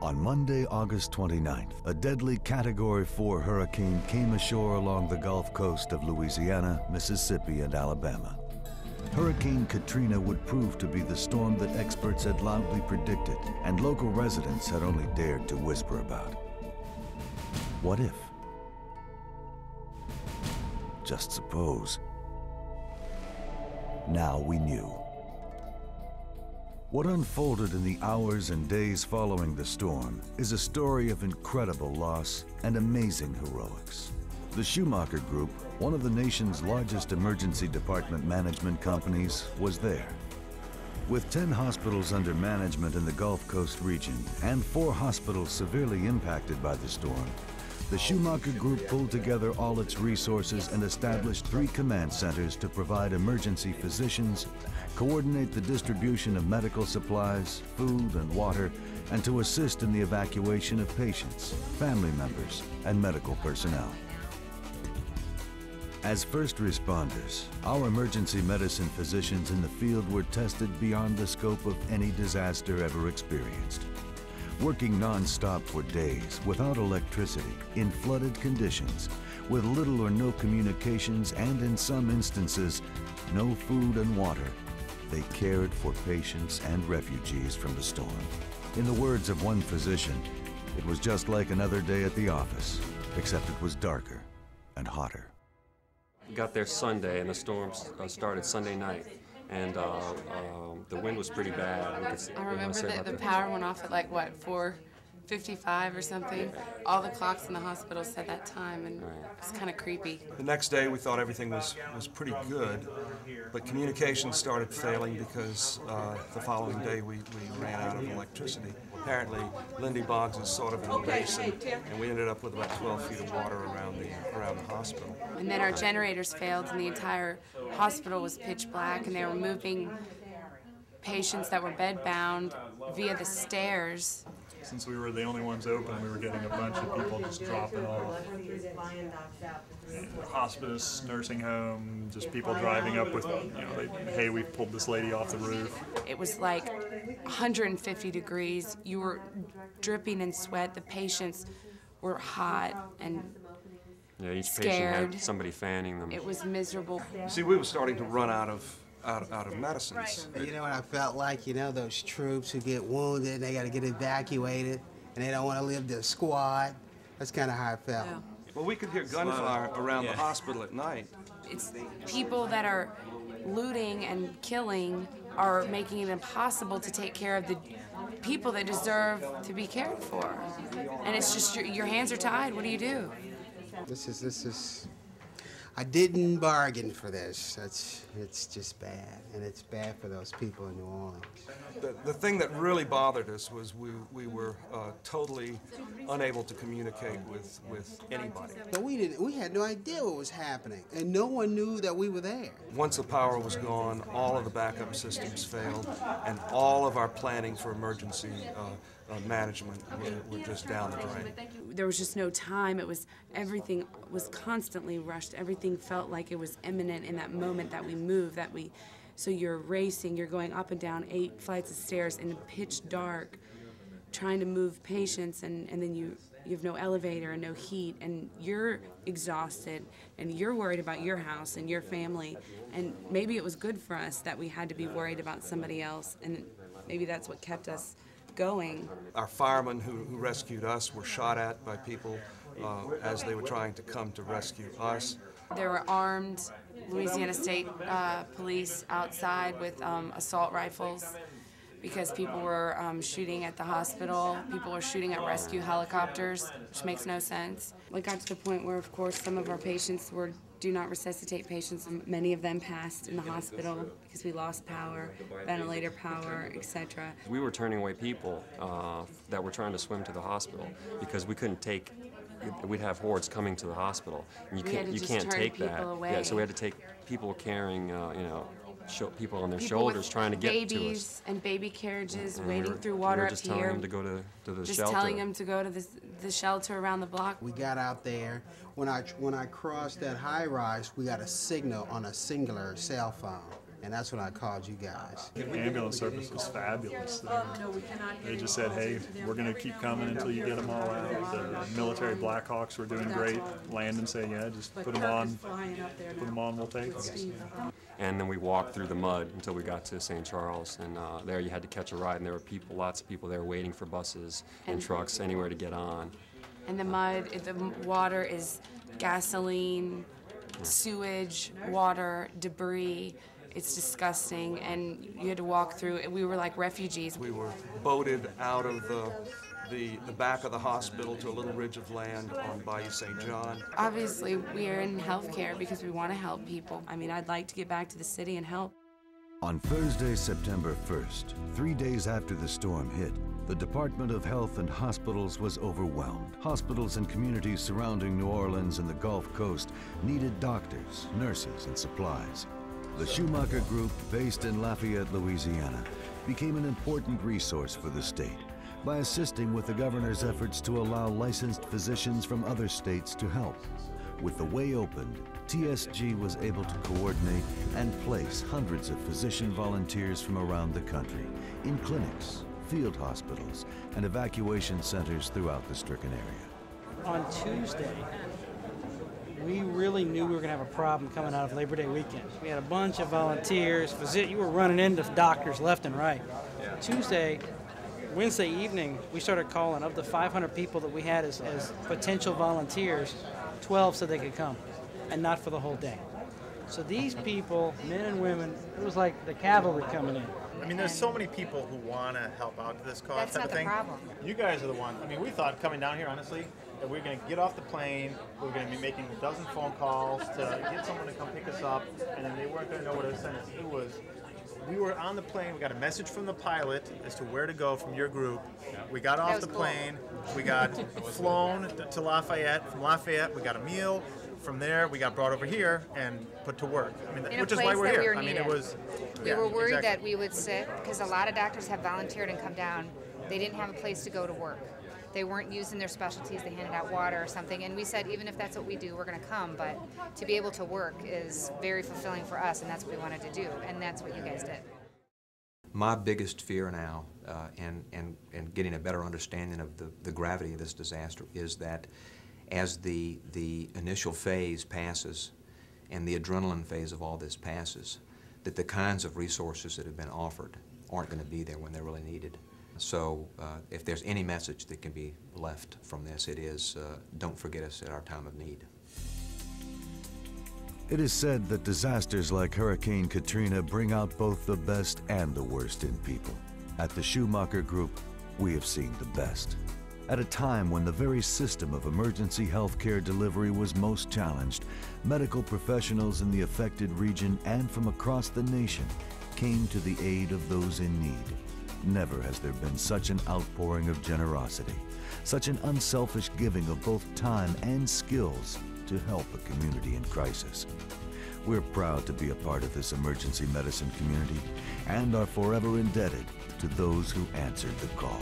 On Monday, August 29th, a deadly Category 4 hurricane came ashore along the Gulf Coast of Louisiana, Mississippi, and Alabama. Hurricane Katrina would prove to be the storm that experts had loudly predicted and local residents had only dared to whisper about. What if? Just suppose. Now we knew. What unfolded in the hours and days following the storm is a story of incredible loss and amazing heroics. The Schumacher Group, one of the nation's largest emergency department management companies, was there. With 10 hospitals under management in the Gulf Coast region and 4 hospitals severely impacted by the storm, the Schumacher Group pulled together all its resources and established 3 command centers to provide emergency physicians, coordinate the distribution of medical supplies, food, and water, and to assist in the evacuation of patients, family members, and medical personnel. As first responders, our emergency medicine physicians in the field were tested beyond the scope of any disaster ever experienced. Working non-stop for days without electricity, in flooded conditions, with little or no communications and in some instances, no food and water, they cared for patients and refugees from the storm. In the words of one physician, it was just like another day at the office, except it was darker and hotter. We got there Sunday and the storm started Sunday night. And the wind was pretty bad. I remember that the power went off at like, what, 4:55 or something? All the clocks in the hospital said that time, and it's kind of creepy. The next day we thought everything was pretty good, but communication started failing because the following day we ran out of electricity. Apparently, Lindy Boggs is sort of in a basin, and we ended up with about 12 feet of water around the hospital. And then our generators failed, and the entire hospital was pitch black, and they were moving patients that were bed-bound via the stairs. Since we were the only ones open, we were getting a bunch of people just dropping off. Hospice, nursing home, just people driving up with, hey, we pulled this lady off the roof. It was like 150 degrees. You were dripping in sweat. The patients were hot and each scared. Patient had somebody fanning them. It was miserable. You see, we were starting to run out of medicines. You know what I felt like? You know, those troops who get wounded and they got to get evacuated and they don't want to leave their squad. That's kind of how I felt. Yeah. Well, we could hear gunfire around the hospital at night. It's people that are looting and killing are making it impossible to take care of the people that deserve to be cared for. And it's just your hands are tied. What do you do? This is. I didn't bargain for this. It's just bad, and it's bad for those people in New Orleans. The thing that really bothered us was we were totally unable to communicate with anybody. But we had no idea what was happening, and no one knew that we were there. Once the power was gone, all of the backup systems failed, and all of our planning for emergency management were just down the drain. There was just no time. Everything was constantly rushed. Everything felt like it was imminent in that moment that we moved, so you're racing, you're going up and down 8 flights of stairs in pitch dark, trying to move patients, and then you have no elevator and no heat, and you're exhausted, and you're worried about your house and your family, and maybe it was good for us that we had to be worried about somebody else, and maybe that's what kept us going. Our firemen who rescued us were shot at by people as they were trying to come to rescue us. There were armed Louisiana State police outside with assault rifles because people were shooting at the hospital. People were shooting at rescue helicopters, which makes no sense. We got to the point where, of course, some of our patients were do not resuscitate patients. Many of them passed in the hospital because we lost power, ventilator power, etc. We were turning away people that were trying to swim to the hospital because we couldn't take. We'd have hordes coming to the hospital, and you can't take that. Away. Yeah, so we had to take people carrying, people on their shoulders trying to get to us. Babies and baby carriages wading through water up here. Just telling them to go to the shelter. Just telling them to go to the shelter around the block. We got out there. When I crossed that high rise, we got a signal on a singular cell phone. And that's when I called you guys. The ambulance service was fabulous. They just said, hey, we're going to keep coming until you get them all out. The military Blackhawks were doing great. Landon said, yeah, just put them on, we'll take them. And then we walked through the mud until we got to St. Charles, and there you had to catch a ride, and there were people, lots of people there waiting for buses and trucks, anywhere to get on. And the mud, the water is gasoline, sewage, water, debris. It's disgusting, and you had to walk through it. We were like refugees. We were boated out of the back of the hospital to a little ridge of land on Bayou St. John. Obviously, we are in healthcare because we want to help people. I mean, I'd like to get back to the city and help. On Thursday, September 1st, 3 days after the storm hit, the Department of Health and Hospitals was overwhelmed. Hospitals and communities surrounding New Orleans and the Gulf Coast needed doctors, nurses, and supplies. The Schumacher Group, based in Lafayette, Louisiana, became an important resource for the state by assisting with the governor's efforts to allow licensed physicians from other states to help. With the way opened, TSG was able to coordinate and place hundreds of physician volunteers from around the country in clinics, field hospitals, and evacuation centers throughout the stricken area. On Tuesday, we really knew we were going to have a problem coming out of Labor Day weekend. We had a bunch of volunteers. You were running into doctors left and right. Wednesday evening, we started calling. Of the 500 people that we had as potential volunteers, 12 said they could come, and not for the whole day. So these people, men and women, it was like the cavalry coming in. I mean, there's so many people who want to help out to this cause. That's type not of thing. the problem. You guys are the one. I mean, we thought coming down here, honestly, that we were going to get off the plane, we were going to be making a dozen phone calls to get someone to come pick us up, and then they weren't going to know where to send us. We were on the plane, we got a message from the pilot as to where to go from your group. We got off the plane, we got flown to Lafayette. From Lafayette, we got a meal. From there, we got brought over here and put to work. I mean, which is why we're here. I mean, it was. We were worried that we would sit, because a lot of doctors have volunteered and come down. They didn't have a place to go to work. They weren't using their specialties. They handed out water or something. And we said, even if that's what we do, we're going to come. But to be able to work is very fulfilling for us, and that's what we wanted to do. And that's what you guys did. My biggest fear now, and getting a better understanding of the gravity of this disaster, is that as the initial phase passes and the adrenaline phase of all this passes, that the kinds of resources that have been offered aren't going to be there when they're really needed. So if there's any message that can be left from this, it is don't forget us at our time of need. It is said that disasters like Hurricane Katrina bring out both the best and the worst in people. At the Schumacher Group, we have seen the best. At a time when the very system of emergency healthcare delivery was most challenged, medical professionals in the affected region and from across the nation came to the aid of those in need. Never has there been such an outpouring of generosity, such an unselfish giving of both time and skills to help a community in crisis. We're proud to be a part of this emergency medicine community and are forever indebted to those who answered the call.